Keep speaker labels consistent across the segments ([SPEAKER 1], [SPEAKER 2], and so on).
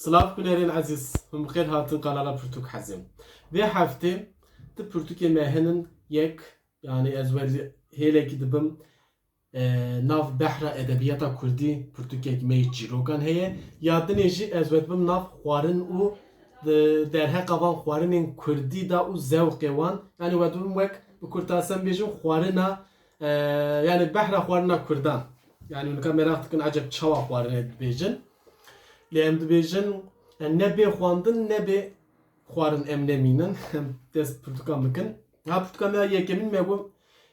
[SPEAKER 1] Slav Güner'in aziz, hımkir hatın kanala Pürtük hazim. Ve hafta de Pürtük'e mehenin yek, yani ezveli hele gidibim nav behra edebiyata Kurdi Pürtük'e meyi cirogan heye. Yadın eji ezvelim nav xwarin u derhe kavan xwarinin Kurdi da u zevqe wan. Yani vedum vek bu kurtasen bejim xwarina yani behra xwarina Kurdan. Yani unika merak tıkın acep çava xwarine bejin. Lem dibêjin nebe xwandin nebe xwarin em nemînin dest pirtûkan bikin. Ha pirtûka me yekemîn me got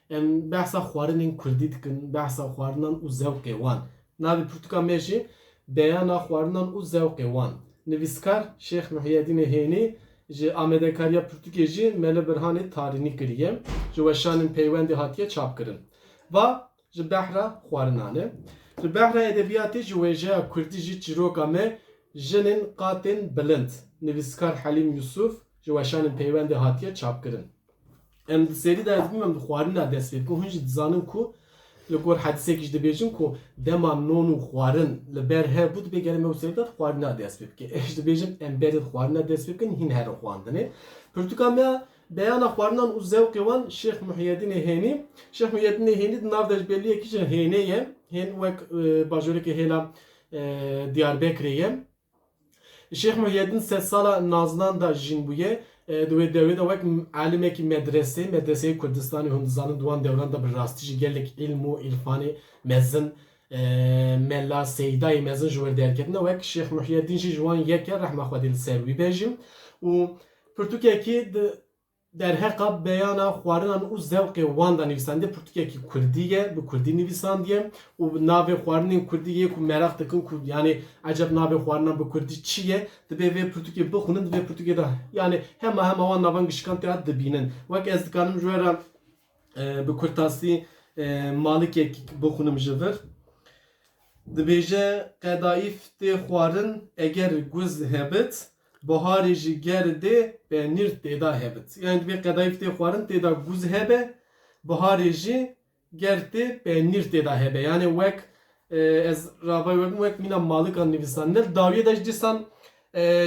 [SPEAKER 1] em behsa xwarinên Kurdî dikin, behsa xwarinan û zewqê wan. Navê pirtûka me jî beyana xwarinan û zewqê wan. Nivîskar Şeyx Muhyiddin Hênî ji amedekariya Pirtûkê jî me li Birhanê tarînî kiriye. Ji weşanên peywendê hatiye çapkirin. Va ji behra xwarinan e. Ji behra edebiyatê ji wêjeya Kurdî jî çîroka me jinên qatên bilind. Nivîskar Helîm Yusuf ji weşanên peywendê hatiye çapkirin. Em di serî de ez bîmem di xwarina dest pê bikin. Hûn jî dizanin ku li gor hedisekî jî dibêjin ku dema non û xwarin li ber hev bû dibê gelê me wî serî de xwarina dest pê bike. Ez jî dibêjim em berê xwarina dest pê bikin hîn here xwandinê. Pirtûka me beyana xwarinan û zewqê wan Şeyx Muhyiddin Hênî. Şeyx Muhyiddin Hênî di nav dejbeliyekî ji Hênê ye. Hên wek bajorekê hêla Diyarbekirê ye. Şeyx Muhyiddin sed sala Nazlan da jîn bûye. Di devrê de wek alimekî medreseyê Kurdistanê hûn dizanin duwan devran da bi rastî jî gelek ilm û îrfanê mezin Mella Seydayê mezin ji wir derketine wek Şeyx Muhyiddin jî ji wan yek e rehma Xwedê li ser wî bêjim. û pirtûkekî di derheqa beyana xwarinan û zewqê wan da nivîsandî pirtûkekî Kurdî ye, bi Kurdî nivîsandiye û navê xwarinên Kurdî ye ku merak dikin ku yani acep navê xwarinan bi Kurdî çi ye dibe vê pirtûkê bixwinin divê pirtûkê de yani hema wan navan gişkan tê dibînin. Wek ez dikarim ji we re bi kurtasî malikek bixwinim ji vir. Dibêje qedayîf tê xwarin eger guz hebit Buharê jî gerdê benîr têda hebit. Yani divê qedayîf tê xwarin têda guz hebe, buharê jî gerdê benîr têda hebe. Yani wek ez ravayê wedim wek mîna malikan nivîsandin. Dawiyê de ji dîsan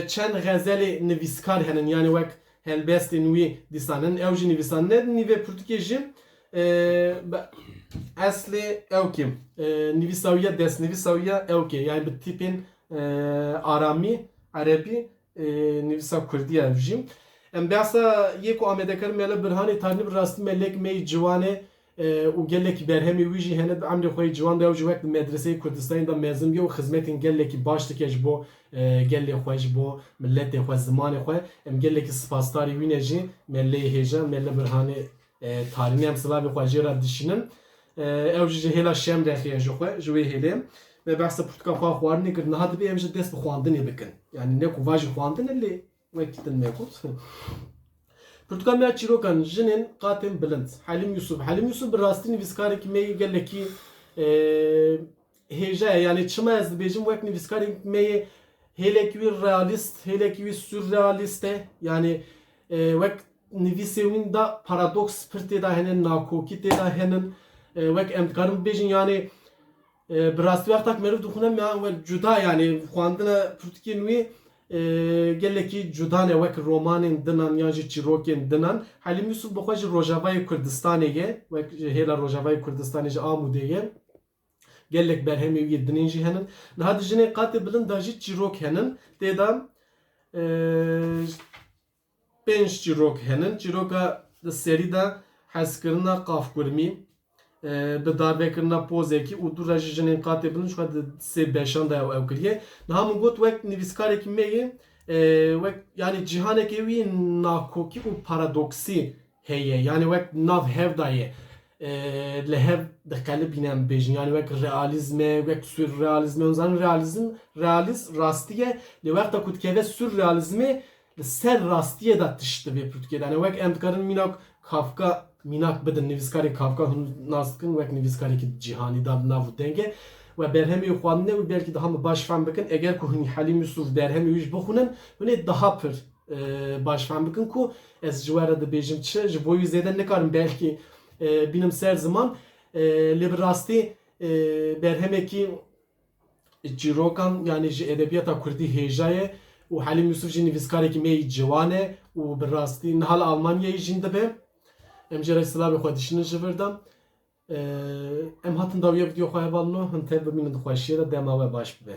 [SPEAKER 1] çend xezelê nivîskar henin. Yani wek helbestên wî dîsanin. Ew jî nivîsandin. Nîvê Pirtûkê jî eslê ew kim? Nivîsawiya destnivîsawiya ew kê. Yani bi tîpên aramî, Erebî nivîsa Kurdî ev jî. Em behsa yê ku amedekarin me li Birhanê tarînî bi rastî melek me ciwanê û gelekî berhemê wî jî hene emrê xwe yê ciwan de ew ji wek li medreseyê Kurdistanê da mezin bûye û xizmetên gelekî baş dike ji bo gelê xwe ji bo milletê xwe zimanê xwe. Em gelekî spasdarî wî ne jî me lê hêja me li Birhanê tarînê em silavê xwe jê re dişînin. Ew jî ji hêla şem rexiye ji xwe ji wê hêlê. Ve behsa pirtûka xwe xwarinê kir niha dibe em ji dest bi xwandinê bikin. Yani ne ku va jî xwandinê lê wekî me got. Pirtûka me çîrokan jinên qatên bilind. Helîm Yusuf bi rastî nivîskarekî me gelekî hêja ye. Yani çima ez dibêjim wek nivîskarên me yê hêlekî wî realîst, hêlekî wî sürrealîst e. Yani wek nivîsê wîn da paradoks pir têda henin, nakokî têda henin. Wek em dikarin bibêjin yani bi rastî wextak meriv dixwîne me cuda yani xwandina Pirtûkên wî gelekî cuda ne wek romanên dinan yan jî çîrokên dinan. Helîm Yusuf bi xwe ji Rojavayê Kurdistanê ye. Wek ji hêla Rojavayê Kurdistanê ji Amûdê ye. Gelek berhemê wî dinên jî henin. Niha di jinê qatê bilind da jî çîrok henin. Têda 5 çîrok henin. Çîroka di serî de hezkirina qafkurmî, bi darbekirina pozekî û du re ji jinên qatê bilind xwe di sê beşan da ew kiriye. Niha min got wek nivîskarekî me yê wek yani cîhanekê wî nakokî û paradoksî heye. Yani wek nav hev da ye. Li hev diqelibîne em bêjin. Yani wek realîzme, wek sürrealîzme. Hûn zanin realîst rastî ye. Lê wexta ku dikeve sürrealîzmê li ser rastiyê da tişt dibe Pirtûkê. Yani wek em dikarin mînak Kafka minak bidin nivîskarê Kafka hûn nas dikin wek nivîskarekî cîhanî da nav û denge ve berhemê xwandinê û belkî daha mı baş fehm bikin. Eger ku hûn Helîm Yusuf berhemê wî jî bixwînin hûn ê daha pir baş fehm bikin ku ez ji we re dibêjim çi ji bo wî zêde nikarim belkî bînim ser ziman lê bi rastî berhemekî çîrokan yani ji edebiyata Kurdî hêjaye û Halim Yusuf jî nivîskarekî me ciwan e û bi rastî niha Almanyayê jîn dibe. Em jê re silavê xwe dişinin ji vir de. Em hatin dawiya vîdeo xwe hevalino hin tev bimînin di xweşiye de dema we baş bibe.